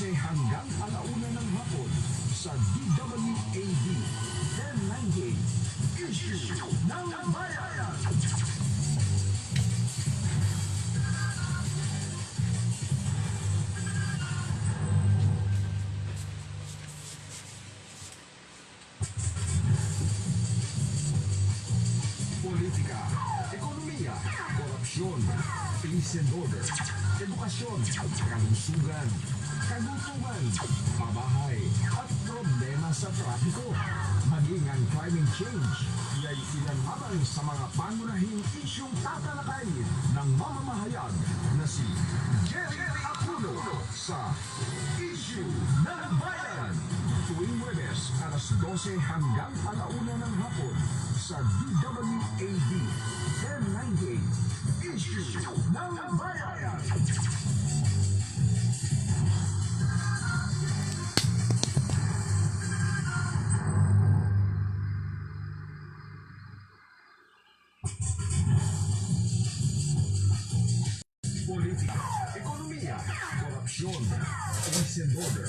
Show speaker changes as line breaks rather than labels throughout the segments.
hanggang alauna ng hapon sa DWAD 1098 Issue ng Bayan. Politika, ekonomiya, korupsyon, peace and order, edukasyon, kalusugan, kagutuman, pabahay, at problema sa trapiko. Maging ang climate change, iya'y ilan lamang sa mga pangunahing isyong tatalakayin ng mamamahayag na si Jerry Aculo sa Issue ng Bayan. Tuwing Huwebes, alas 12 hanggang alauna ng hapon sa DWAD 1098 Issue ng Bayan. Politika, ekonomiya, korupsyon, peace and order,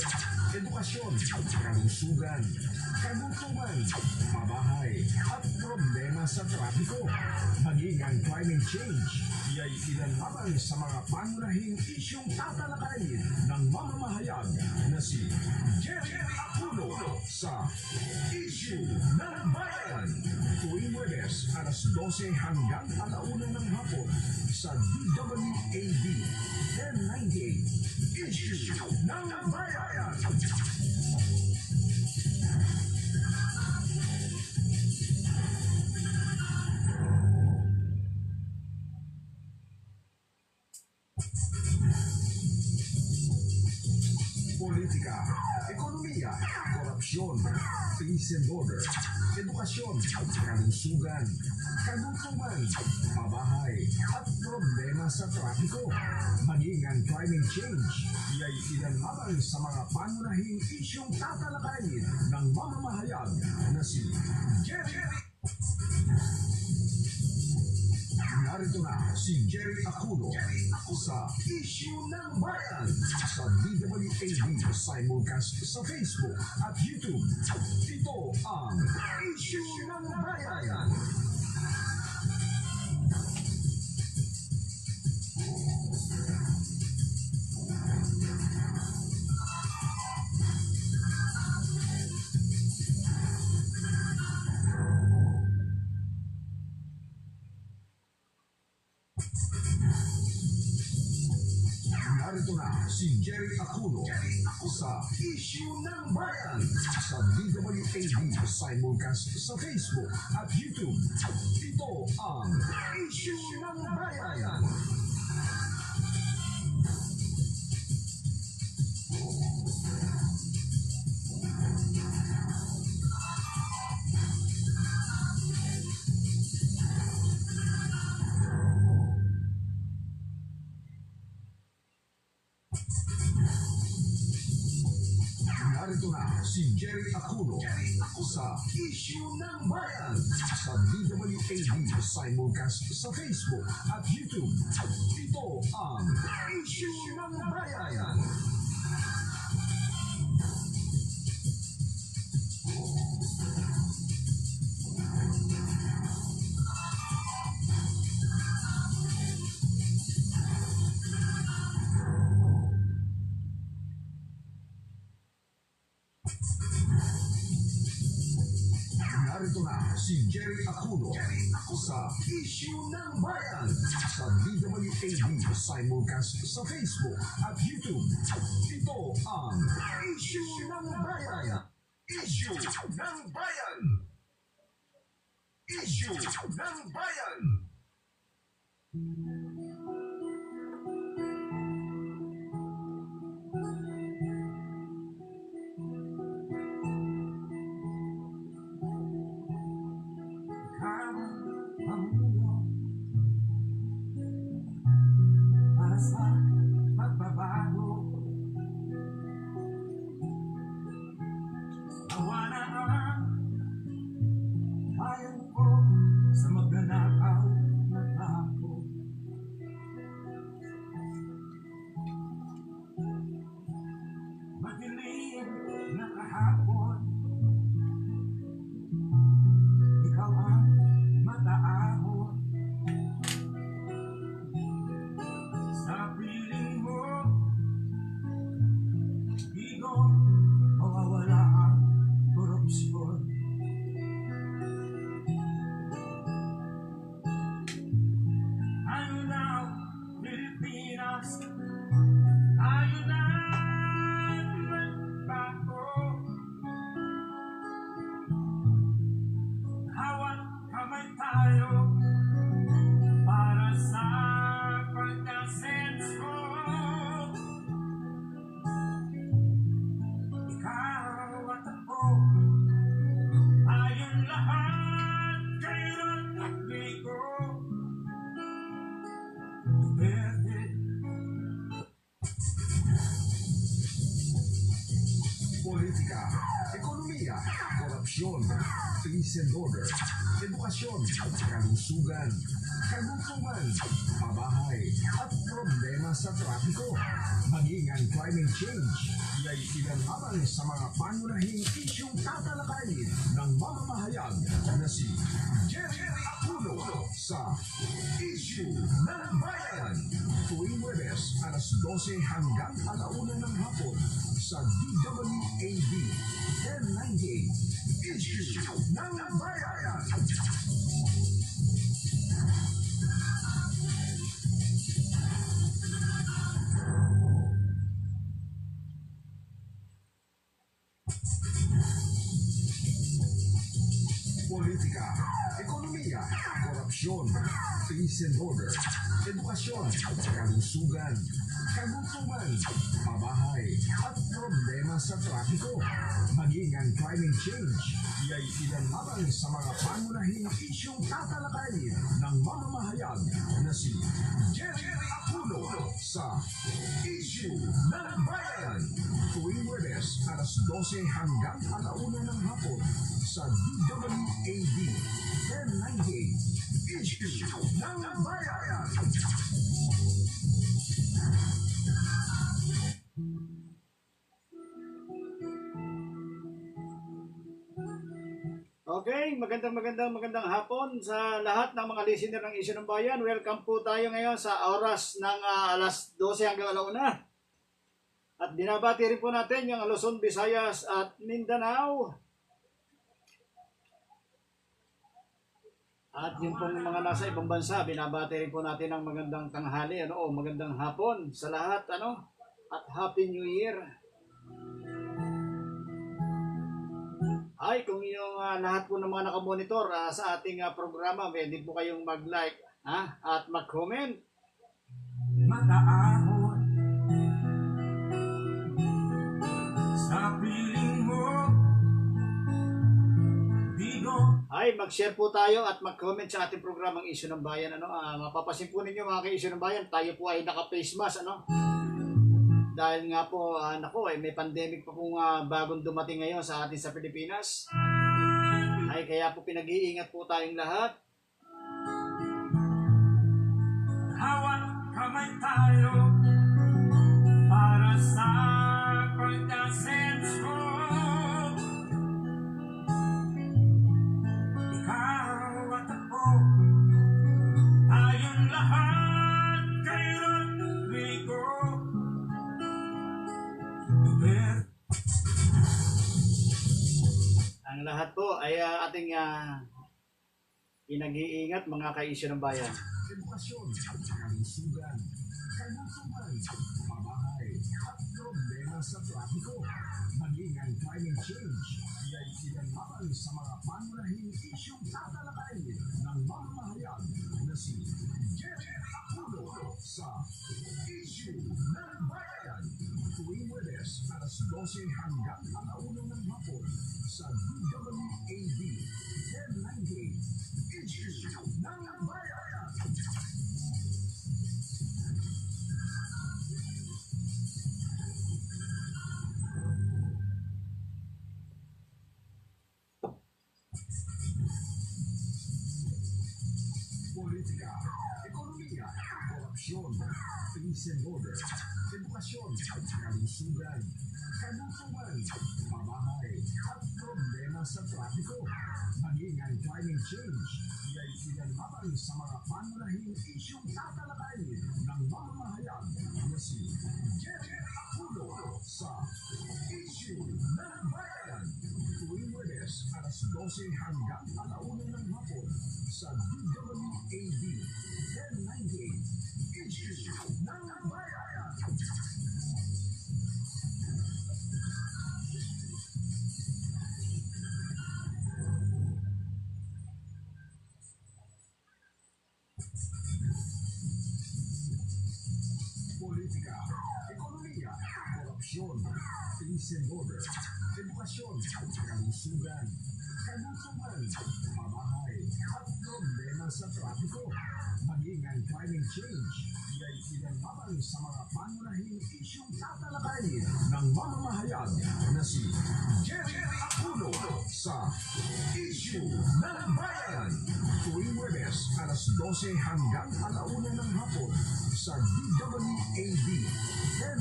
edukasyon, kalusugan, kagutuman, pabahay, at problema sa trapiko. Maging ang climate change, iya'y ilan lamang sa mga pangunahing isyong tatalakayin ng mamamahayag na si Jerry Aculo sa Issue ng Bayan. Tuwing Huwebes, alas 12 hanggang alauna ng hapon sa DWAD 1098 Issue ng Bayan. Politika, ekonomiya, korupsyon, peace and order, edukasyon, kalusugan, kagutuman, pabahay, at problema sa trapiko. Maging ang climate change, iya'y ilan lamang sa mga pangunahing isyong tatalakayin ng mamamahayag na si Jerry. Narito na si Jerry Aculo sa Issue ng Bayan sa DWAD simulcast sa Facebook at YouTube. Ito ang Issue ng Bayan. Narito na si Jerry Aculo sa Issue ng Bayan sa DWAD simulcast sa Facebook at YouTube. Ito ang Issue ng Bayan. Narito na si Jerry Aculo sa Issue ng Bayan sa DWAD simulcast sa Facebook at YouTube. Ito ang Issue ng Bayan. Narito na si Jerry Aculo sa Issue ng Bayan sa DWAD simulcast sa Facebook at YouTube. Ito ang Issue ng Bayan. Issue ng Bayan. Issue ng Bayan.
Para sa pagbabago, nawa na ang bayan ko sa magnanakaw na tao. madilim na kahapon, ikaw ang mataahon sa piling mo. Di ko mawawala ang korupsyon. Tayo na, Pilipinas, tayo na magbago. Hawak kamay tayo para sa pagkasenso. Ikaw at ako, tayong lahat kailan at ligo. Duterte,
Politika, ekonomiya, korupsyon, peace and order, edukasyon, kalusugan, kagutuman, pabahay, at problema sa trapiko, maging ang climate change, iya'y ilan sa mga pangunahing isyong tatalakayin ng mamamahayag na si Jerry Aculo sa Issue ng Bayan. Tuwing Webes, alas 12 hanggang alauna ng hapon sa DWAD 1098 Issue ng Bayan. Politika, ekonomiya, korupsyon, peace and order, edukasyon, kalusugan, kagutuman, pabahay, at problema sa trapiko, maging ang climate change, iya'y ilan sa mga pangunahing isyong tatalakayin ng mamamahayag na si Jerry Aculo sa Issue ng Bayan. Tuwing Webes, alas 12 hanggang alauna ng hapon sa DWAD 1098 Issue ng Bayan.
Okay, magandang hapon sa lahat ng mga listener ng Issue ng Bayan. Welcome po tayo ngayon sa oras ng alas 12 hanggang alauna. At binabati rin po natin yung Luzon, Visayas at Mindanao. At yung pong mga nasa ibang bansa, binabati rin po natin ng magandang tanghali, o magandang hapon sa lahat, at Happy New Year. Ay, kung yung lahat po ng mga nakamonitor sa ating programa, pwede po kayong mag-like at mag-comment.
Mataahon sa piling mo. Digo,
Ay, mag-share po tayo at mag-comment sa ating programang Issue ng Bayan. Mapapasin po ninyo mga ka-Issue ng Bayan, tayo po ay naka-face mask, Dahil nga po, may pandemic pa pong bagong dumating ngayon sa atin sa Pilipinas. Ay, kaya po pinag-iingat po tayong lahat.
hawak kamay tayo para sa pagkasenso. Ikaw at ako, tayong lahat kailan ligo. Duterte,
Ang lahat po ay ating pinag-iingat mga ka-Issue ng Bayan.
Edukasyon, kalusugan, kagutuman, pabahay, at problema sa trapiko, maging ang climate change, iya'y ilan sa mga pangunahing isyong tatalakayin ng mamamahayag na si Jerry Aculo sa Issue ng Bayan. Tuwing Webes, alas 12 hanggang alauna ng hapon sa DWAD 1098 Issue ng Bayan. Politika, ekonomiya, korupsyon, peace and order, edukasyon, kalusugan, kagutuman, sa trapiko, maging ang climate change, iya'y ilan sa mga pangunahing isyong tatalakayin ng mamamahayan na si Jerry Aculo sa Issue ng Bayan. Tuwing Webes, alas 12 hanggang 1 ng hapon sa DWAD 1098 Issue ng Bayan. Politika, ekonomiya, korupsyon, peace and order, edukasyon, kalusugan, kagutuman, pamahay, at problema sa trapiko, maging ang climate change, iya'y ilan sa mga pangunahing isyong tatalakayin ng mamamahayan na si Jerry Aculo sa Issue ng Bayan. Tuwing Webes, alas 12 hanggang 1 ng hapon sa DWAD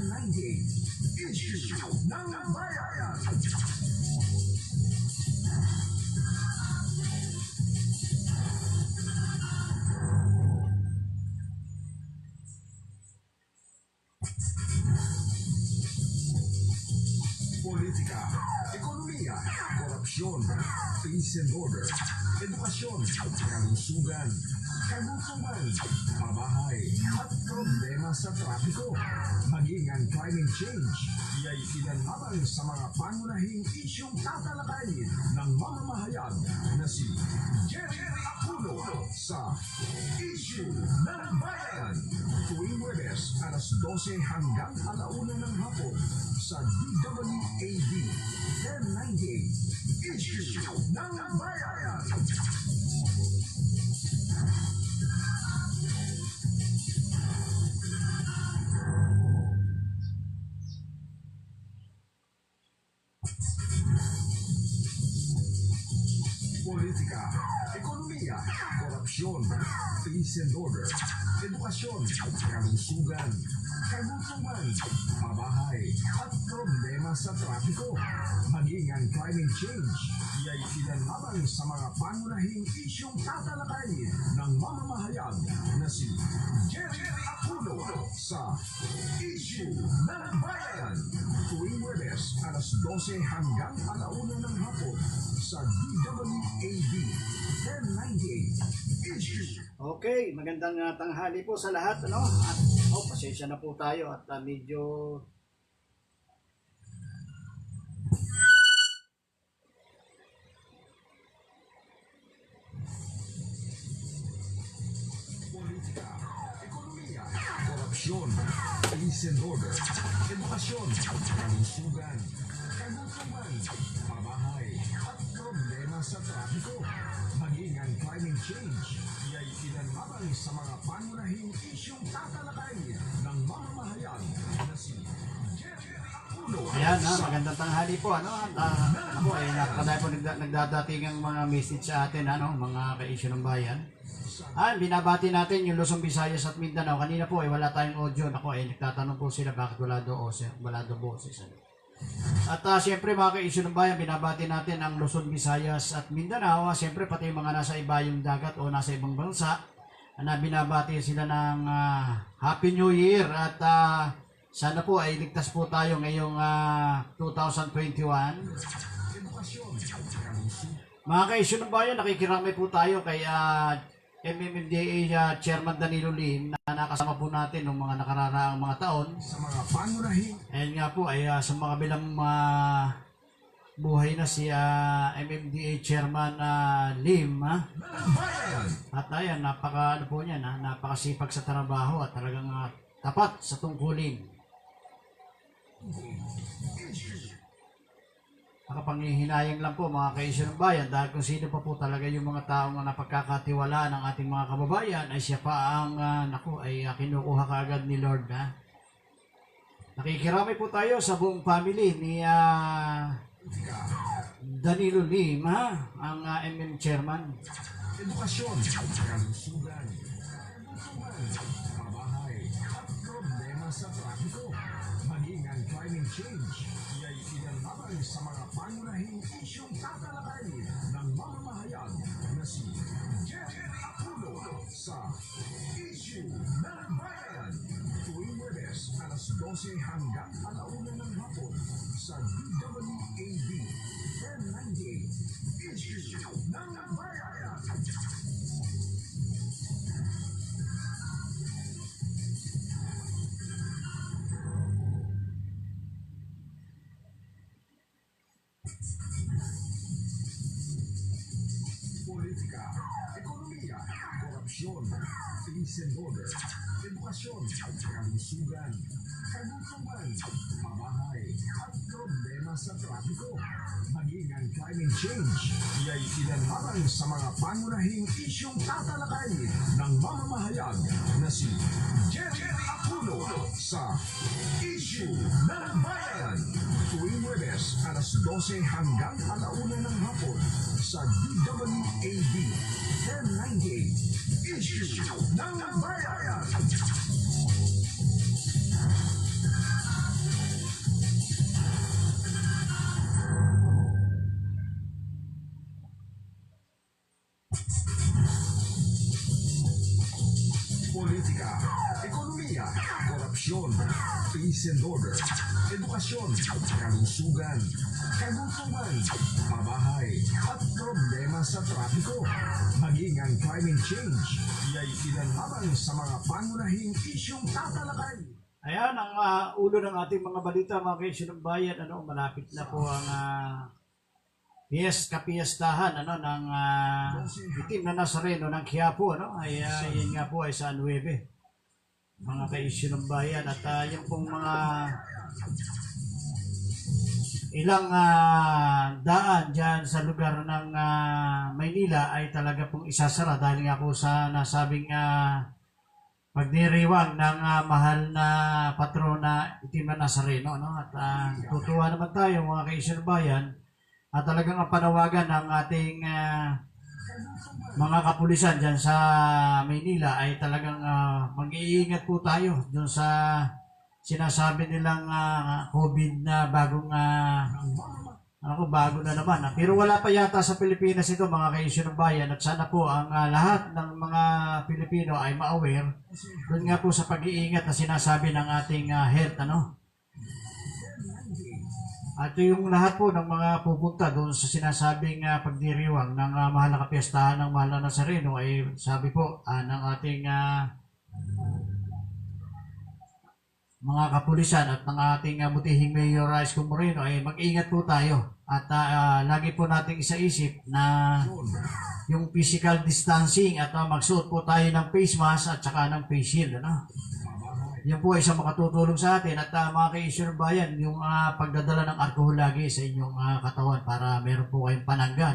1098 Issue ng Bayan. Politika, ekonomiya, korupsyon, peace and order, edukasyon, kalusugan, kagutuman, pamahay, at problema sa trapiko, maging ang climate change, iya'y ilan sa mga pangunahing isyong tatalakayin ng mamamahayan na si Jerry Aculo sa Issue ng Bayan. Tuwing Webes, alas 12 hanggang 1 ng hapon sa DWAD 1098 Issue ng Bayan. Politika, ekonomiya, korupsyon, peace and order, edukasyon, kalusugan, kagutuman, pamahay, at problema sa trapiko, maging ang climate change, iya'y ilan sa mga pangunahing isyong tatalakayin ng mamamahayan na si Jerry Aculo sa Issue ng Bayan. Tuwing Webes, alas 12 hanggang 1 ng hapon sa DWAD 1098 Issue.
Okay, magandang tanghali po sa lahat, ano? At pasensya na po tayo at medyo
Politika, ekonomiya, korupsyon, peace and order, edukasyon, kalusugan, kagutuman, pamahay, at problema sa trapiko, maging ang climate change, iya'y ilan sa mga pangunahing isyong tatalakayin ng mamamahayan na si Jerry Aculo.
ayan, magandang tanghali po, ano? At ako ay nakakadaya po nagdadating ang mga message sa atin, ano, mga ka-issue ng bayan. Binabati natin yung Luzon, Visayas at Mindanao. Kanina po ay wala tayong audio. Ako ay nagtatanong po sila bakit wala do boses. At siyempre mga ka-issue ng bayan, binabati natin ang Luzon, Visayas at Mindanao. Siyempre pati yung mga nasa ibayong dagat o nasa ibang bansa na binabati sila ng Happy New Year at sana po ay ligtas po tayo ngayong 2021. Mga ka-issue ng bayan, nakikiramay po tayo kay MMDA Chairman Danilo Lim na nakasama po natin noong mga nakararaang mga taon.
Sa mga pangunahing
Ayan nga po ay sa mga kabilang buhay na si MMDA Chairman Lim.
bayan.
At ayan, napaka po niya, napakasipag sa trabaho at talagang tapat sa tungkulin. Nakapanghihinayang lang po mga ka-issue ng bayan dahil kung sino pa po talaga yung mga taong napagkakatiwalaan ng ating mga kababayan ay siya pa ang ay kinukuha kaagad ni Lord. Nakikiramay po tayo sa buong family ni Danilo Lim, ang MM Chairman.
Edukasyon, kalusugan, pamahay, at problema sa trapiko, maging ang climate change, iya'y ilan ikinalaman sa mga pangunahing isyong tatalakayin ng mamamahayag na si Jerry Aculo sa Issue ng Bayan. Tuwing Webes, alas 12 hanggang alauna ng hapon sa DWAD 1098 Issue ng Bayan. Politika, ekonomiya, korupsyon, peace and order, edukasyon, kalusugan, kagutuman, pamahay, at problema sa trapiko. Maging ang climate change, iya'y ilan sa mga pangunahing isyong tatalakayin ng mamamahayag na si Jerry Aculo sa Issue ng Bayan. Tuwing Webes, alas 12 hanggang alauna ng hapon sa DWAD 1098 Issue ng Bayan. Politika, ekonomiya, korupsyon, peace and order, edukasyon, kalusugan, kagutuman, pamahay, at problema sa trapiko. Maging ang climate change, iya'y ilan sa mga pangunahing isyong tatalakayin.
Ayan ang ulo ng ating mga balita, mga kaisyon ng bayan. Malapit na po ang kapiyastahan ng itim na Nazareno ng Quiapo. Yun nga po ay sa 9, mga kaisyon ng bayan. At yung pong mga ilang daan dyan sa lugar ng Maynila ay talaga pong isasara dahil nga po sa nasabing pagdiriwang ng mahal na patrona itim na Nazareno. At tutuwa naman tayo mga kaisyon ng bayan at talagang ang panawagan ng ating mga kapulisan dyan sa Maynila ay talagang mag-iingat po tayo dun sa sinasabi nilang COVID na bago na naman. Pero wala pa yata sa Pilipinas ito mga kaisyon ng bayan at sana po ang lahat ng mga Pilipino ay ma-aware dun nga po sa pag-iingat na sinasabi ng ating health. At yung lahat po ng mga pupunta doon sa sinasabing pagdiriwang ng mahal na kapiyastahan ng mahal na Nazareno ay sabi po ng ating mga kapulisan at ng ating butihing Mayor Isko Moreno ay mag-ingat po tayo at lagi po nating isaisip na yung physical distancing at magsuot po tayo ng face mask at saka ng face shield. Yan po ay isang makatutulong sa atin at mga kaisyon ng bayan, yung pagdadala ng alcohol lagi sa inyong katawan para meron po kayong panangga.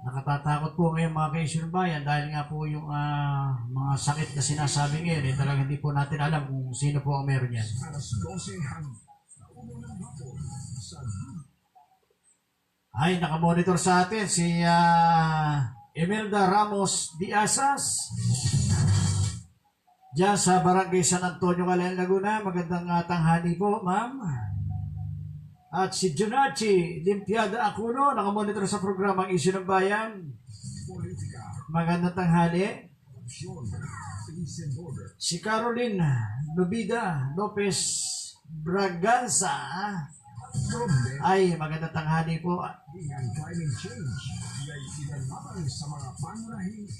Nakatatakot po ngayon mga kaisyon ng bayan dahil nga po yung mga sakit na sinasabi ngayon talagang hindi po natin alam kung sino po ang meron yan. Ay, nakamonitor sa atin si Imelda Ramos Diazas diyan sa Barangay San Antonio, Calayan, Laguna. Magandang tanghali po, ma'am. At si Junachi Limpiada Acuno, nakamonitor sa programang Issue ng Bayan. Magandang tanghali. Si Caroline Lubida Lopez Braganza. Ay, magandang tanghali po.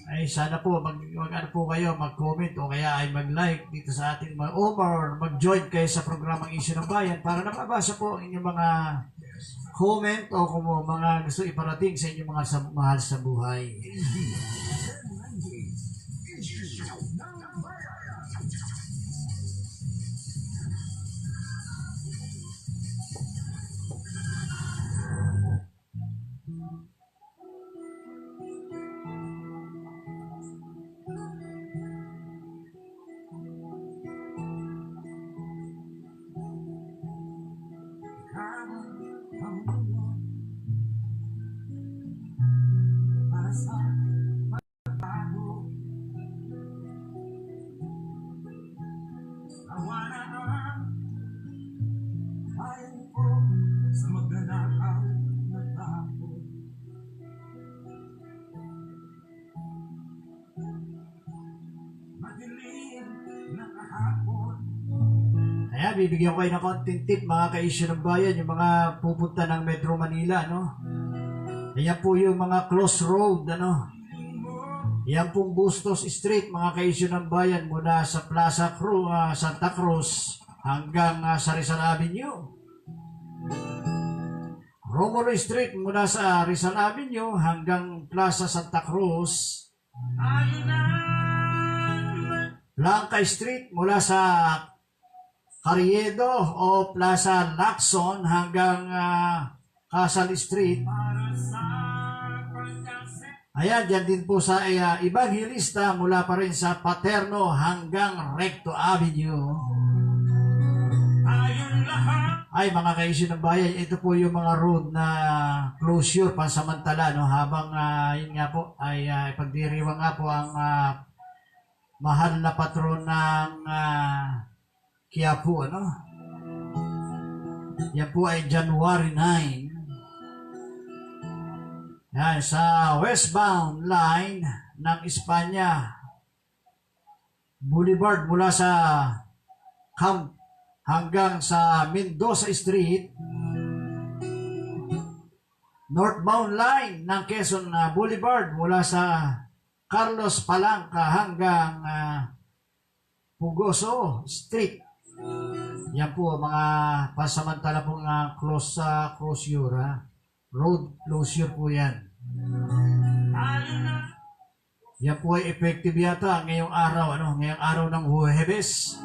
Ay, sana po mag-ano po kayo, mag-comment o kaya ay mag-like dito sa ating or mag-join kayo sa programang Issue ng Bayan para napabasa po ang inyong mga comment o kung mga gusto iparating sa inyong mga mahal sa buhay. bibigyan ko kayo ng konting tip mga ka-issue ng bayan, yung mga pupunta ng Metro Manila, no? Ayan po yung mga crossroad, ano? Yan pong Bustos Street, mga ka-issue ng bayan, mula sa Plaza Santa Cruz hanggang sa Rizal Avenue. Romulo Street mula sa Rizal Avenue hanggang Plaza Santa Cruz. Blanca Street mula sa Carriedo o Plaza Lacson hanggang Casal Street. Ayan, dyan din po sa Evangelista mula pa rin sa Paterno hanggang Recto Avenue. Ay, mga ka-issue ng bayan, ito po yung mga road na closure pansamantala, no? Habang yun nga po ay pagdiriwang nga po ang mahal na patron ng Quiapo, ano? Yan po ay January 9. Yan, sa westbound line ng Espanya Boulevard mula sa Camp hanggang sa Mendoza Street. Northbound line ng Quezon Boulevard mula sa Carlos Palanca hanggang Pugoso Street. Yan po mga pasamantala pong closure, road closure po yan. Yan po ay effective yata ngayong araw, ano? Ngayong araw ng Huwebes.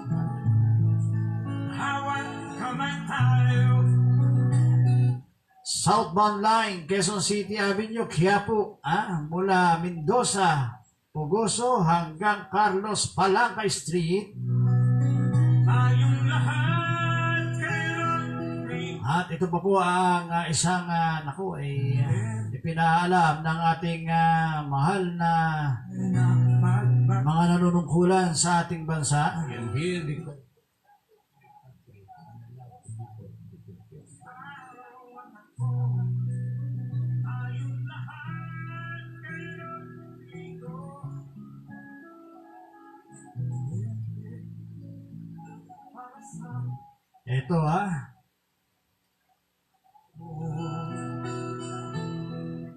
Southbound line, Quezon City Avenue, Quiapo, mula Mendoza, Pugoso hanggang Carlos Palanca Street. At ito pa po ang isang ipinaalam ng ating mahal na mga nanunungkulan sa ating bansa. Ito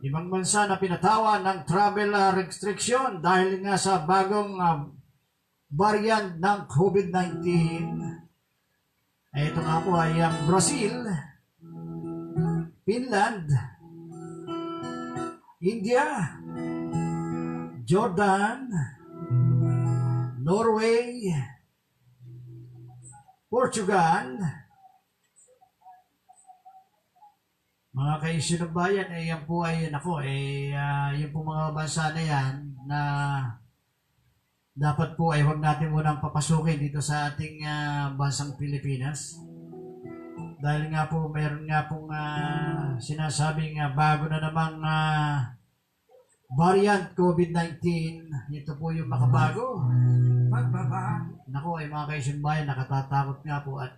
ibang bansa na pinatawan ng travel restriction dahil nga sa bagong variant ng COVID-19. Ito nga po ay ang Brazil, Finland, India, Jordan, Norway, Portugal. Mga ka-issue ng bayan, yan po ay, yung po mga bansa na yan na dapat po ay huwag natin munang papasukin dito sa ating bansang Pilipinas. Dahil nga po, mayroon nga pong sinasabing bago na namang variant COVID-19. Ito po yung makabago. Nako ay mga ka-issue ng bayan, nakatatakot nga po at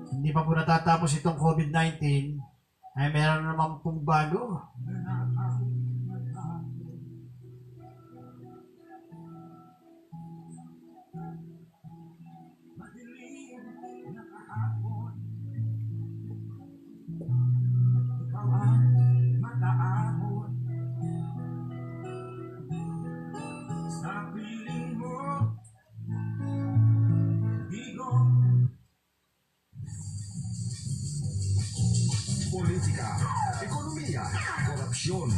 hindi pa po natatapos itong COVID-19 ay meron naman pong bago.
Politika, ekonomiya, korupsyon,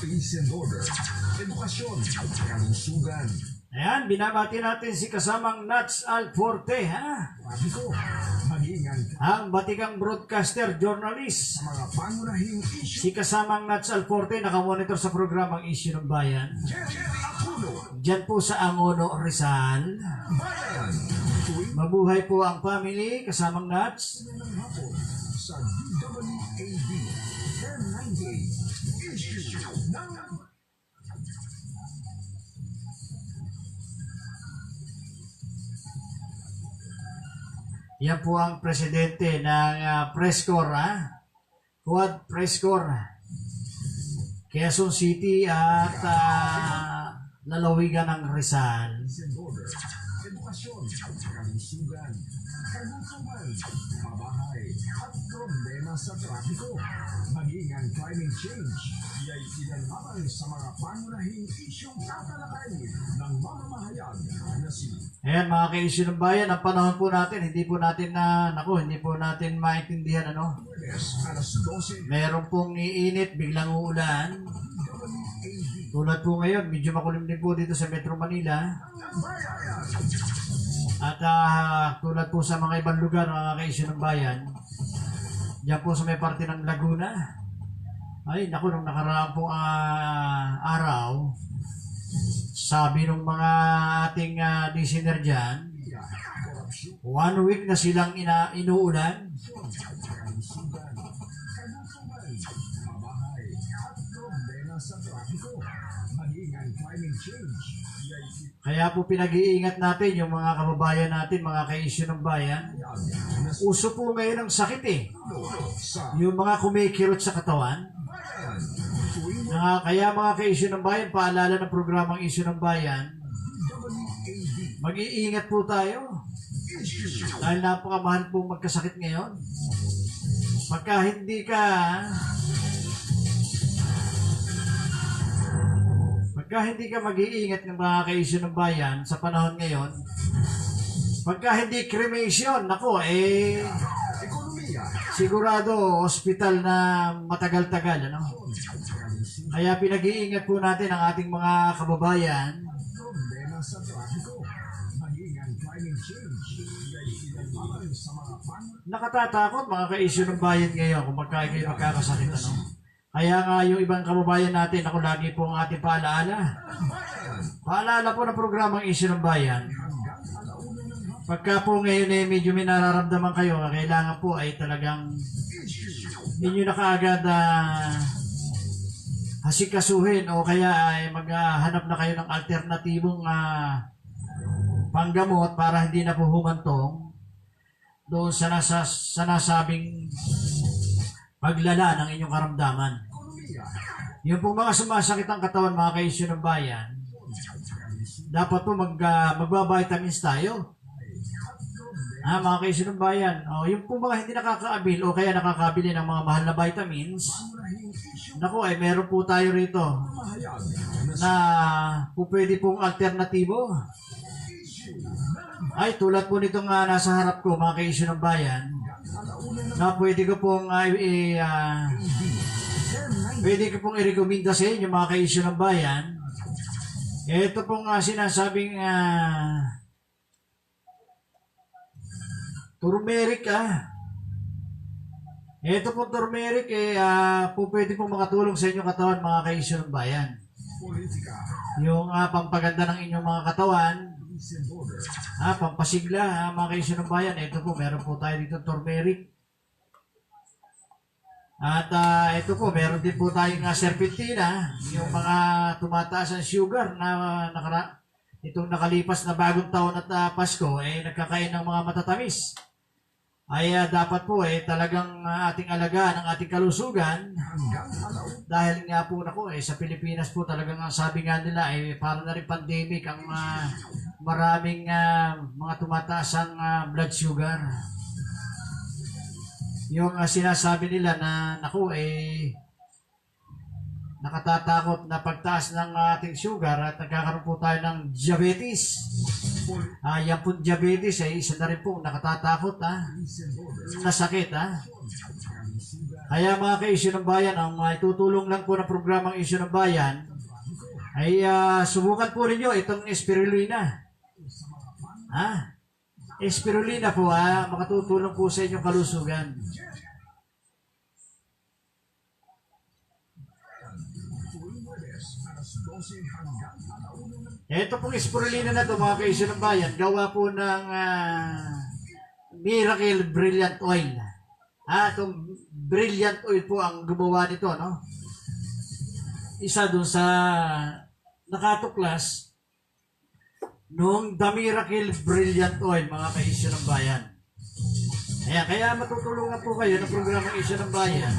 peace and order, edukasyon, kalusugan.
Ayan, binabati natin si kasamang Nats Alforte,
Sabi ko, maging
ang batikang broadcaster, journalist.
mga pangunahing issue.
Si kasamang Nats Alforte, nakamonitor sa programang Issue ng Bayan.
Jerry Acuno,
Diyan po sa Angono, Rizal.
Bayan, tuwing
Mabuhay po ang family, kasamang Nats.
ng hapon sa DWAB 1098 issue ng
Yan po ang presidente ng press corps, Quad Press Corps, Quezon City at lalawigan ng Rizal.
peace and order, edukasyon, impormasyon, kalusugan, kagutuman, pabahay, at problema sa trapiko. Maging ang climate change, iya'y ilan lamang sa mga pangunahing isyong tatalakay ng mamamahayag na si
Ayan mga ka-issue ng bayan, ang panahon po natin, hindi po natin hindi po natin maintindihan
Lunes, alas 12,
Meron pong iinit, biglang uulan.
WAD.
Tulad po ngayon, medyo makulim din po dito sa Metro Manila.
Bayan!
At tulad po sa mga ibang lugar, mga ka-issue ng bayan, diyan po sa may parte ng Laguna. Ay, naku, nung nakaraang pong araw, sabi ng mga ating listener dyan, 1 week na silang inuulan.
Kalusugan, kagutuman, pabahay, at problema sa trapiko. Maging ang climate change, iya'y
Kaya po pinag-iingat natin yung mga kababayan natin, mga ka-issue ng bayan.
na
Uso po ngayon ang sakit
sa
Yung mga kumikirot sa katawan.
bayan. Tuwing
Kaya mga ka-issue ng bayan, paalala ng programang issue ng bayan,
WAD
mag-iingat po tayo.
issue.
Dahil napakamahal po magkasakit ngayon. Pagka hindi ka mag-iingat ng mga ka-issue ng bayan sa panahon ngayon, pagka hindi cremation,
Ekonomiya,
sigurado hospital na matagal-tagal, Kaya pinag-iingat po natin ang ating mga kababayan.
problema sa trapiko. Maging ang climate change, iya'y ilan lamang sa mga
Nakatatakot mga ka-issue ng bayan ngayon kung kayo magkakasakit, Kaya nga yung ibang kababayan natin, lagi po ang ating paalaala. Paalala po ng programang issue ng bayan. Pagka po ngayon medyo may nararamdaman kayo, kailangan po ay talagang inyo na kaagad hasikasuhin o kaya ay maghanap na kayo ng alternatibong panggamot para hindi na po humantong doon sa nasabing paglala ng inyong karamdaman. Yung po mga sumasakit ang katawan, mga ka-issue ng bayan, dapat po magbabitamins tayo. Mga ka-issue ng bayan, yung po mga hindi nakakaabil o kaya nakakabili ng mga mahal na vitamins, meron po tayo rito na po pwede pong alternatibo. Ay, tulad po nitong nasa harap ko, mga ka-issue ng bayan, na pwede ko pong i-recommenda sa inyo, mga ka-issue ng bayan. Ito pong sinasabing turmeric. Ito pong turmeric po pwede pong makatulong sa inyong katawan, mga ka-issue ng bayan.
politika.
Yung pampaganda ng inyong mga katawan, pampasigla, mga ka-issue ng bayan. Ito po, meron po tayo dito turmeric. At ito po, meron din po tayong serpentina, yung mga tumataas ang sugar na itong nakalipas na bagong taon at Pasko, nagkakain ng mga matatamis. Ay dapat po talagang ating alagaan ang ating kalusugan dahil nga po sa Pilipinas po talagang sabi nga nila para na rin pandemic ang maraming mga tumataas ang blood sugar. Yung sinasabi nila na nakatatakot na pagtaas ng ating sugar at nagkakaroon po tayo ng diabetes. Yan po diabetes isa na rin po nakatatakot na sakit. Kaya mga ka-issue ng bayan, ang itutulong lang po ng programang issue ng bayan ay subukan po ninyo itong spirulina. Spirulina po makatutulong po sa inyong kalusugan. Ito pong spirulina na ito, mga ka-issue ng bayan, gawa po ng Miracle Brilliant Oil. Itong Brilliant Oil po ang gumawa nito, Isa doon sa nakatuklas nung The Miracle Brilliant Oil, mga ka-issue ng bayan. Kaya matutulungan po kayo ng programang issue ng bayan.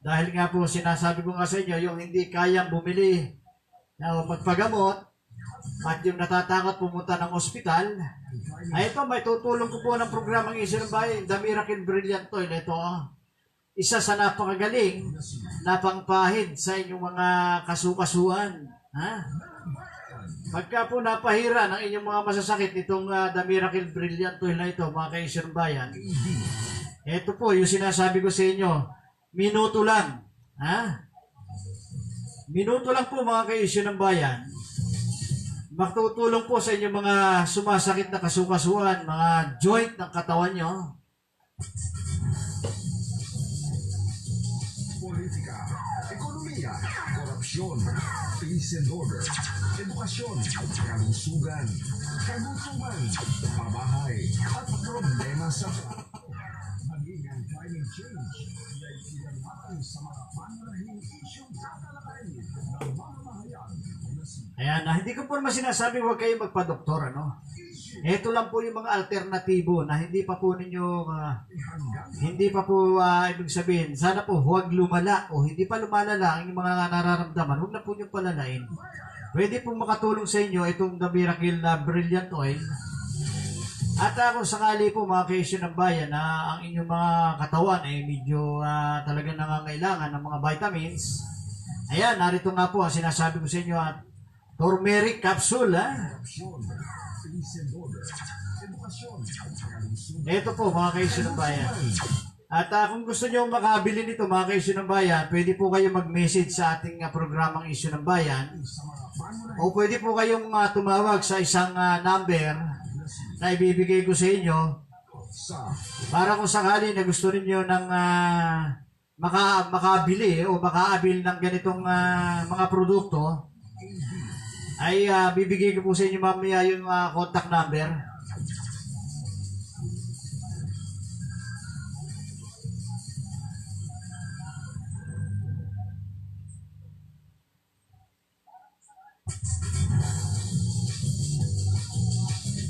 Dahil nga po, sinasabi ko nga sa inyo, yung hindi kayang bumili o magpagamot, at yung natatakot pumunta ng ospital, ay ito, may tutulong ko po ng programang Isyu ng Bayan, The Miracle Brilliant Toilet. Ito, isa sa napakagaling na pangpahid sa inyong mga kasukasuan. Ha? Pagka po napahira ng inyong mga masasakit itong The Miracle Brilliant Toilet ito, mga ka-Isyu ng Bayan, ito po, yung sinasabi ko sa inyo, minuto lang. Ha? Minuto lang po mga ka-Isyu ng Bayan. Magtutulong po sa inyong mga sumasakit na kasukasuan, mga joint ng katawan nyo.
Politika, ekonomiya, korupsyon, peace and order, edukasyon, kalusugan, kagutuman, pabahay, at problema sa maging ang climate change ay ilan natin sa mga pangunahing isyong tatalakayin ng mamamahayan na si
Ayan, hindi ko po naman sinasabi huwag kayong magpa-doktor, ano? Ito lang po yung mga alternatibo na hindi pa po ninyo, hindi pa po, ibig sabihin, sana po huwag lumala o hindi pa lumalala ang mga nararamdaman, huwag na po nyo palalain. Pwede pong makatulong sa inyo itong The Miracle na Brilliant Oil. At kung sakali po mga ka-Isyu ng Bayan na ang inyong mga katawan ay medyo talagang nangangailangan ng mga vitamins, ayan, narito nga po ang sinasabi ko sa inyo at turmeric capsule, ha?
korupsyon, peace and order, edukasyon, kalusugan,
Ito po mga ka-Isyu ng Bayan. At kung gusto nyo makabili nito mga ka-Isyu ng Bayan, pwede po kayo mag-message sa ating programang Isyu ng Bayan o pwede po kayong tumawag sa isang number na ibibigay ko sa inyo
sa
para kung sakali na gusto ninyo ng makabili o makaabil ng ganitong mga produkto, ay bibigay ko po sa inyo mamaya yung contact number.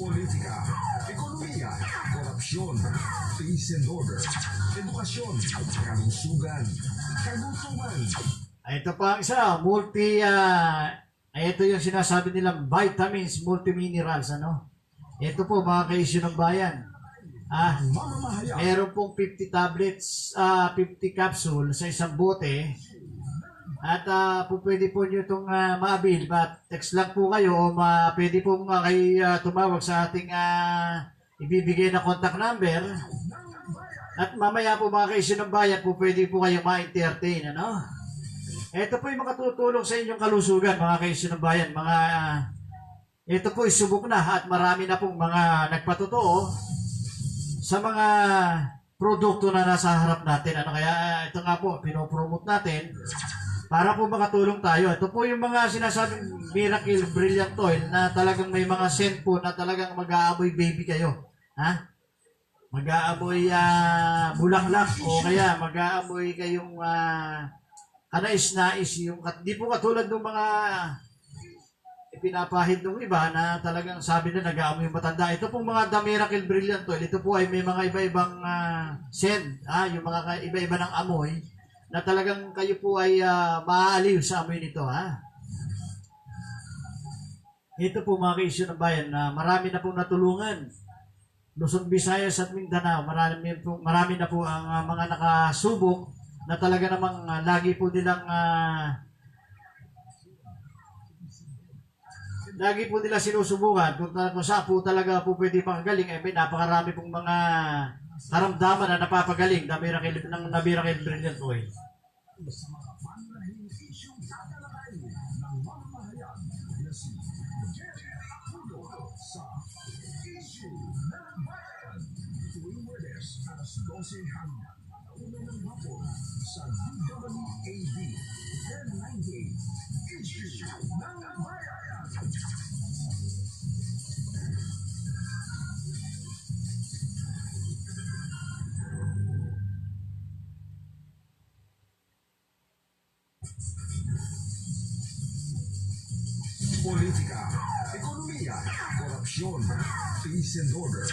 politika, ekonomiya, korupsyon, peace and order, edukasyon, kalusugan, kagutuman,
Ay, ito pa ang isa, ito yung sinasabi nilang vitamins, multiminerals, ano? Ito po mga ka-Isyu ng Bayan.
mamamahayan,
Meron pong 50 tablets, 50 capsule sa isang bote. At po pwede po nyo itong maabil. But text lang po kayo o pwede po kayo tumawag sa ating ibibigay na contact number. At mamaya po mga ka-Isyu ng Bayan po pwede po kayo ma-entertain. Ano? Ito po yung makatutulong sa inyong kalusugan mga ka-Isyu ng Bayan. Ito po isubok na at marami na pong mga nagpatotoo sa mga produkto na nasa harap natin. Ano kaya ito nga po, pinopromote natin para po makatulong tayo. Ito po yung mga sinasabing Miracle Brilliant Oil na talagang may mga scent po na talagang mag-aamoy baby kayo. Ha? Mag-aamoy bulaklak o kaya mag-aamoy kayong kanais-nais. Di po katulad ng mga pinapahid ng iba na talagang sabi na nag-aamoy yung matanda. Ito pong mga The Miracle Brilliant Oil, ito po ay may mga iba-ibang scent, yung mga iba-iba ng amoy na talagang kayo po ay maaaliw sa amoy nito, ha? Ito po mga ka-Isyu ng Bayan na marami na pong natulungan. Luzon, Visayas at Mindanao, marami na po ang mga nakasubok na talaga namang lagi po nila sinusubukan kung saan po talaga po pwede panggaling. May napakarami pong mga karamdaman na napapagaling ng Miracle Brilliant Oil.
sa mga pangunahing isyong tatalakayin ng mamamahayan na si Jerry Acudo sa Isyu ng Bayan. Tuwing Webes, alas 12 hanggang 1 ng hapon sa DWAB 1098 Isyu ng Bayan. Politika, ekonomiya, korupsyon, peace and order,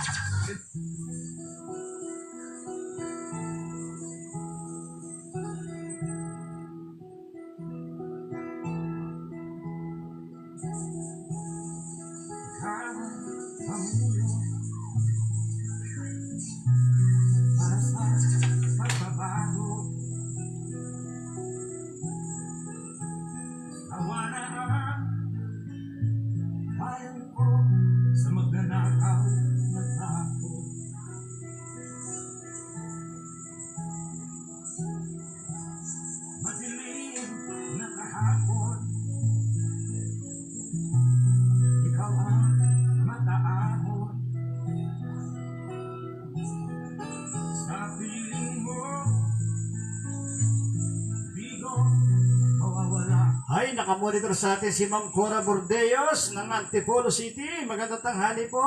Ay, nakamonitor sa atin si Ma'am Cora Bordeos ng Antipolo City. Magandang tanghali po,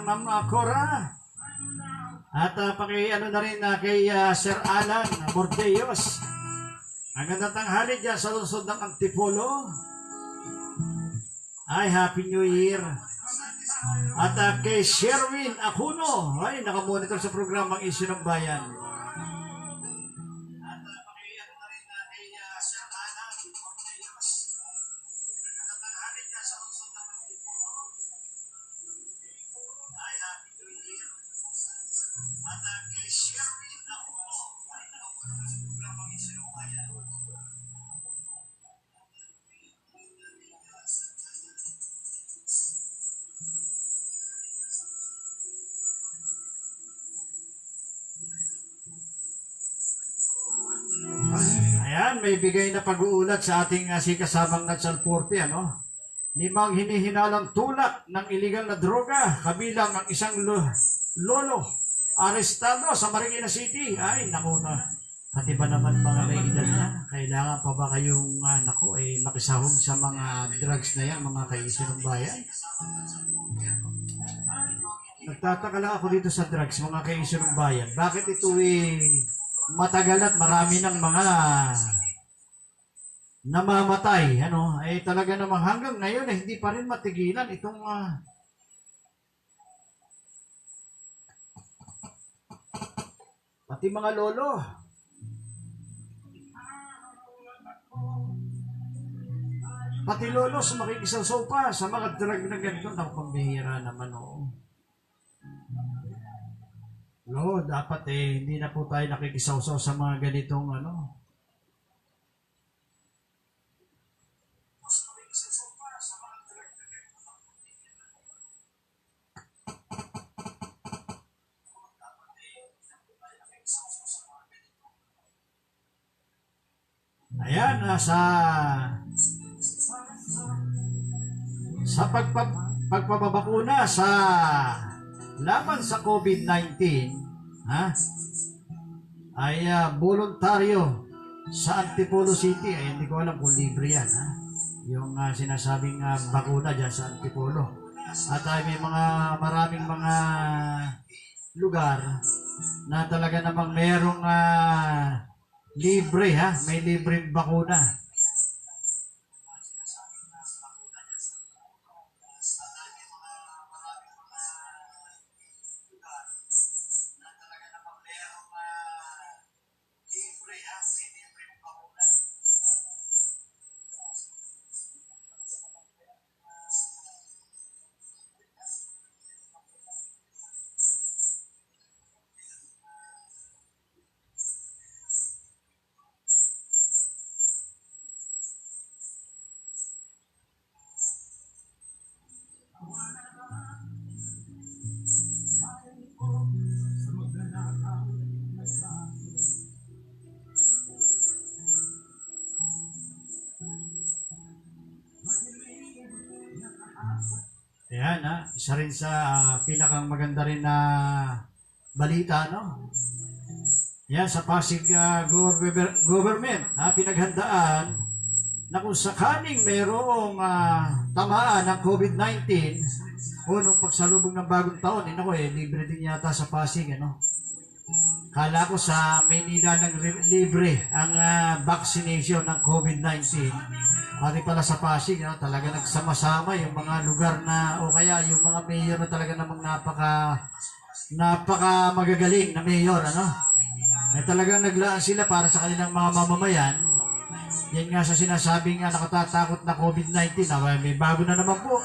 Ma'am Cora. At ano na rin kay Sir Alan Bordeos. Magandang tanghali dyan sa lungsod ng Antipolo. Ay, Happy New Year. At kay Sherwin Acuno. Ay, nakamonitor sa programang Isyu ng Bayan. Ayan, may bigay na pag-uulat sa ating si kasamang Natsal 40, ano? 5 hinihinalang tulak ng iligal na droga, kabilang ang isang lolo, arestado sa Marikina City. Ay, naku na. Pati ba naman mga may edad na? Kailangan pa ba kayong, makisahog sa mga drugs na yan, mga kaisyo ng bayan? Nagtataka lang ako dito sa drugs, mga kaisyo ng bayan. Bakit ito matagal at marami ng mga namamatay, ano? Talaga namang hanggang ngayon hindi pa rin matigilan itong pati mga lolo. Pati lolos makikisaw pa sa mga drug na ganito. Naku, pambihira naman, oo. No, dapat hindi na po tayo nakikisaw-saw sa mga ganitong Ayan, sa pagpapabakuna sa laban sa COVID-19, ay voluntaryo sa Antipolo City. Ay, hindi ko alam kung libre yan, yung sinasabing bakuna dyan sa Antipolo. At may maraming mga lugar na talaga namang merong libre, may libreng bakuna. Ayan, isa rin sa pinakang maganda rin na balita, no? Yan, sa Pasig government, pinaghandaan na kung sakaling mayroong tamaan ng COVID-19 o nung pagsalubong ng bagong taon, libre din yata sa Pasig, ano? Kala ko sa Maynila ng libre ang vaccination ng COVID-19. Pati pala sa Pasig, talaga nagsama-sama yung mga lugar na, o kaya yung mga mayor na talaga namang napaka magagaling na mayor, talagang naglaan sila para sa kanilang mga mamamayan. Yan nga sa sinasabing nakatatakot na COVID-19, may bago na naman po.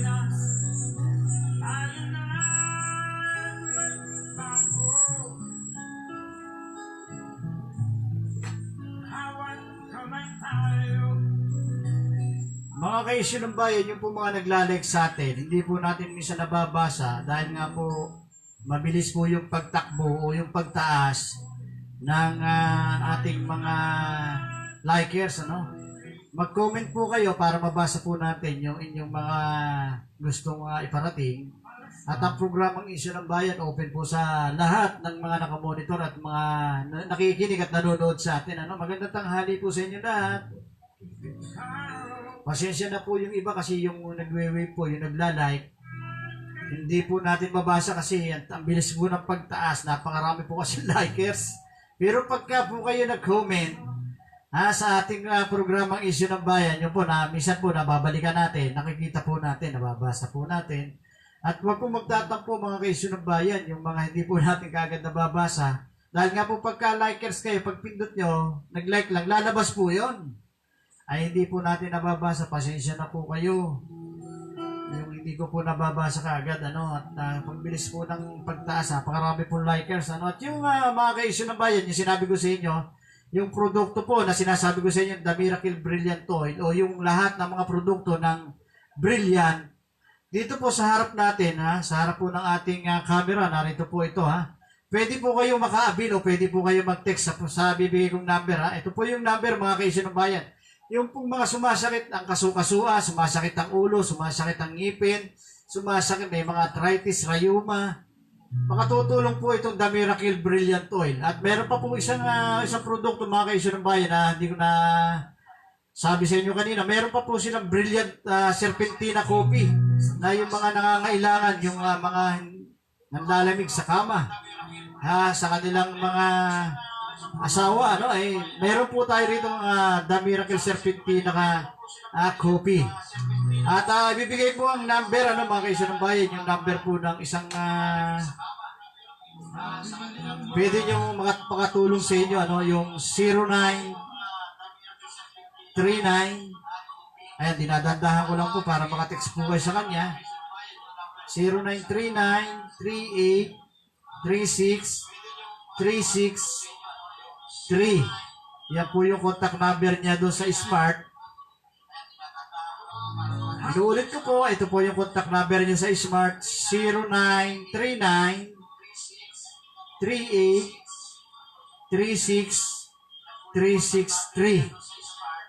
Pilipinas, tayo na bago. Hawat kamay tayo.
Mga ka-issue ng bayan, yung po mga naglalike sa atin, hindi po natin minsan nababasa dahil nga po mabilis po yung pagtakbo o yung pagtaas ng ating mga likers, ano? Mag-comment po kayo para mabasa po natin yung inyong mga gustong iparating. At ang programang Issue ng Bayan open po sa lahat ng mga nakamonitor at mga nakikinig at nanonood sa atin. Ano? Magandang tanghali po sa inyo lahat. Pasensya na po yung iba kasi yung nagwe-wave po, yung nagla-like. Hindi po natin mabasa kasi ang bilis po ng pagtaas. Napakarami po kasi likers. Pero pagka po kayo nag-comment sa ating programang Issue ng Bayan, yun po na minsan po nababalikan natin, nakikita po natin, nababasa po natin. At huwag po magtatampo mga ka-Issue ng Bayan, yung mga hindi po natin kagad nababasa. Dahil nga po pagka likers kayo, pag pindot nyo, nag-like lang, lalabas po yon. Ay hindi po natin nababasa, pasensya na po kayo. Yung hindi ko po nababasa kaagad, ano, at pagbilis po ng pagtaas, napakarami po likers, ano, at yung mga ka-Issue ng Bayan, yung sinabi ko sa inyo, yung produkto po na sinasabi ko sa inyo, The Miracle Brilliant Oil, o yung lahat ng mga produkto ng Brilliant, dito po sa harap natin, sa harap po ng ating camera, narito po ito, pwede po kayo makaabil o pwede po kayo mag-text sa bibigay kong number, Ito po yung number mga ka-Issue ng Bayan. Yung pong mga sumasakit ang kasukasua, sumasakit ang ulo, sumasakit ang ngipin, sumasakit, may mga arthritis, rayuma, makatutulong po itong The Miracle Brilliant Oil. At meron pa po isang produkto mga ka-Issue ng Bayan na hindi ko na sabi sa inyo kanina. Meron pa po silang Brilliant Serpentina Coffee na yung mga nangangailangan, yung mga nanlalamig sa kama, sa kanilang mga asawa, ano, meron po tayo rito The Miracle Serpentina Coffee. At bibigay po ang number, ano, mga ka-Issue ng Bayan, yung number po ng isang pwede nyo makatulong sa inyo, ano, yung 0939, ayan, dinadandahan ko lang po para makatext po kayo sa kanya, 0939-38-36-36-3. Yan po yung contact number niya doon sa Smart. Inuulit ko po, ito po yung contact number niya sa Smart, 0939-38-36-363.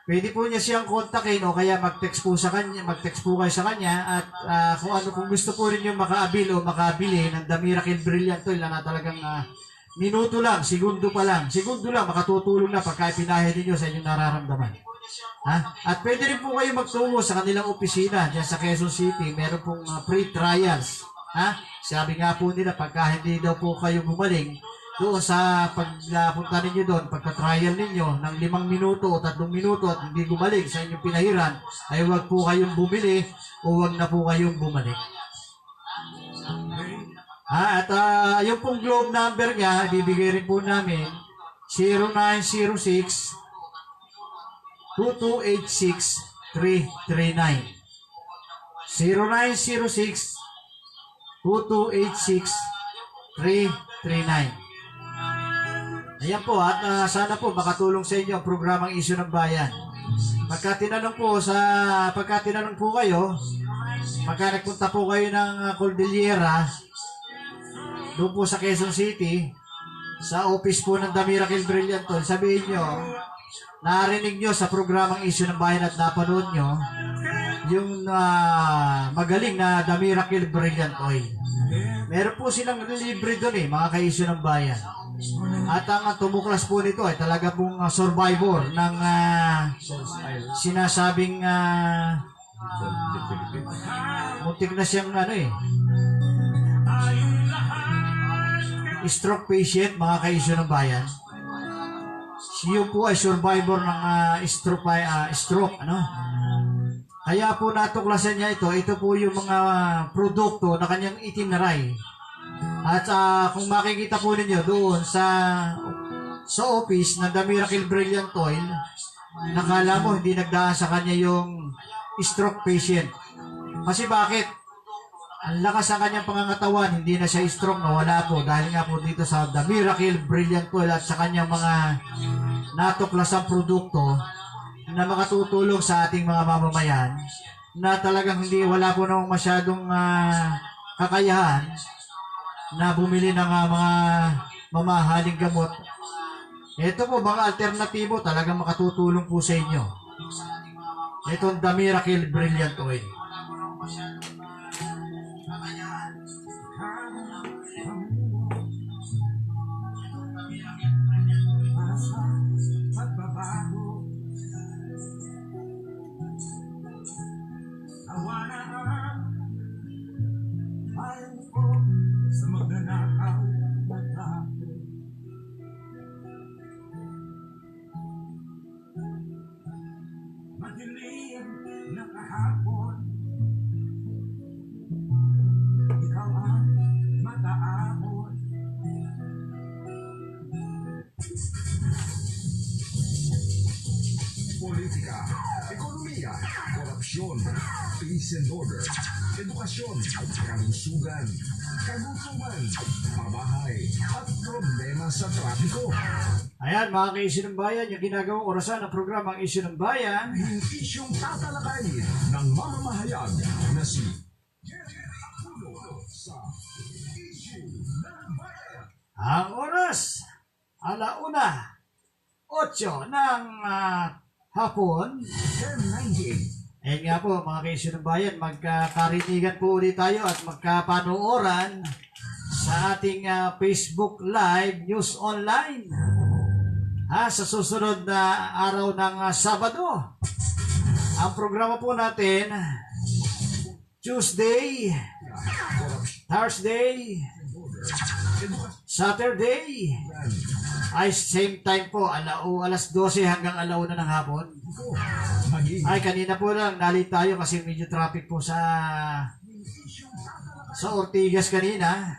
Pwede po niya siyang kontakin o kaya mag-text po kayo sa kanya at kung gusto po rin yung makaabil o makabili ng The Miracle Brilliant Oil na talagang minuto lang, segundo lang, makatutulong na pagka pinahid ninyo sa inyong nararamdaman. At pwede rin po kayo magtungo sa kanilang opisina dyan sa Quezon City. Meron pong free trials. Sabi nga po nila, pagka hindi daw po kayo gumaling, doon sa pagpunta ninyo doon, pagka-trial ninyo ng 5 minuto o 3 minuto at hindi gumaling sa inyong pinahiran, ay huwag po kayong bumili o huwag na po kayong bumalik. At yung pong globe number niya, ibibigay rin po namin, 0906 2286-339. 0906 2286-339. Ayan po, at sana po makatulong sa inyo ang programang Issue ng Bayan. Pagka tinanong po kayo, pagka nagpunta po kayo ng Cordillera, doon po sa Quezon City, sa office po ng The Miracle Brilliant Oil, sabihin nyo, narinig nyo sa programang Issue ng Bayan at napanood nyo yung magaling na The Miracle Brilliant Oil. Meron po silang libre doon mga ka-Issue ng Bayan. At ang tumuklas po nito ay talaga pong survivor ng sinasabing muntik na siyang stroke patient, mga ka-Issue ng Bayan. Siya po ay survivor ng stroke, Kaya po natuklasan niya ito po yung mga produkto na kanyang itinray. At kung makikita po ninyo doon sa office ng The Miracle Brilliant Oil, nakala mo hindi nagdaan sa kanya yung stroke patient. Kasi bakit? Ang lakas ng kanyang pangangatawan, hindi na siya strong, nawala po. Dahil nga po dito sa The Miracle Brilliant Oil at sa kanyang mga natuklasang produkto na makatutulong sa ating mga mamamayan na talagang wala po namang masyadong kakayahan na bumili ng mga mamahaling gamot. Ito po, mga alternatibo talagang makatutulong po sa inyo. Itong The Miracle Brilliant Oil.
Pagbabago, awa na ayaw ko sa magnanakaw na tao. Madilim na kahapon, ikaw ang mataahon.
Politika, ekonomiya, korupsyon, peace and order, edukasyon, kalusugan, kagutuman, pabahay, at problema sa trapiko.
Ayan, mga ka-Issue ng Bayan, yung ginagawang orasan ng programang Issue ng Bayan.
Yung isyong tatalakayin ng mamamahayag na si Jerry Aquino sa Issue ng Bayan.
Ang oras, 1:08 ng hapon.
1098.
Ayan nga po, mga ka-Issue ng Bayan, magkakarinigan po ulit tayo at magkapanooran sa ating Facebook Live News Online. Sa susunod na araw ng Sabado. Ang programa po natin, Tuesday, Thursday, Saturday, ay same time po, alas 12 hanggang 1:00 ng hapon. Ay, kanina po lang, nalit tayo kasi medyo traffic po sa Ortigas kanina.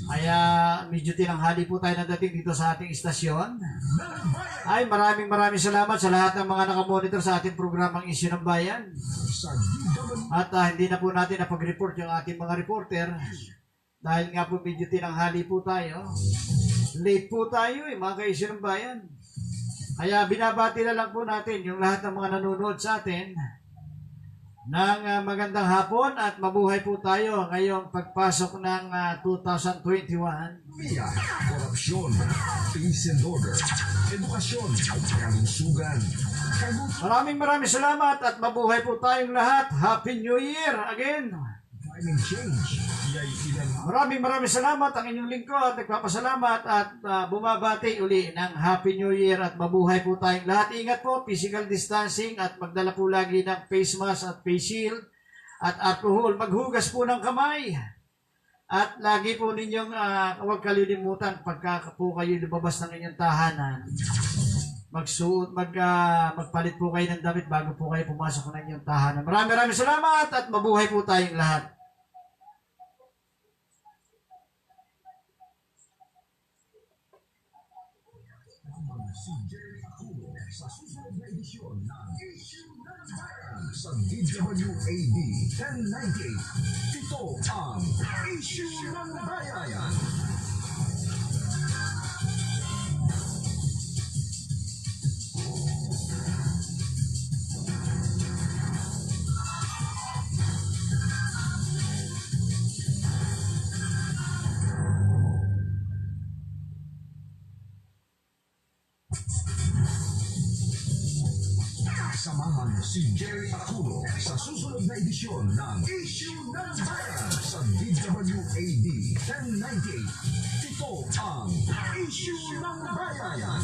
Kaya medyo tinanghali po tayo nadating dito sa ating istasyon. Ay, maraming salamat sa lahat ng mga nakamonitor sa ating programang Issue ng Bayan. At hindi na po natin napag-report yung ating mga reporter. Dahil nga po medyo tinanghali po tayo. Late po tayo mga ka-Issue ng Bayan. Kaya binabati na lang po natin yung lahat ng mga nanonood sa atin ng magandang hapon at mabuhay po tayo ngayong pagpasok ng 2021.
Korupsyon, peace and order, edukasyon, kalusugan,
Maraming salamat at mabuhay po tayong lahat. Happy New Year again.
climate change. Iya'y ilan
Maraming salamat ang inyong lingkod. Nagpapasalamat at bumabati uli ng Happy New Year at mabuhay po tayong lahat. Ingat po, physical distancing at magdala po lagi ng face mask at face shield at alcohol. Maghugas po ng kamay. At lagi po ninyong huwag kalilimutan pagka po kayo lumabas ng inyong tahanan. Magpalit po kayo ng damit bago po kayo pumasok ng inyong tahanan. Maraming salamat at mabuhay po tayong lahat.
si Jerry Aquino sa susunod na edisyon ng Issue ng Bayan sa DWAD 1098. Ito ang Issue ng Bayan. Samahan si Jerry Aquino sa susunod na edisyon ng Issue ng Bayan sa DWAD 1098. Ito ang Issue ng Bayan.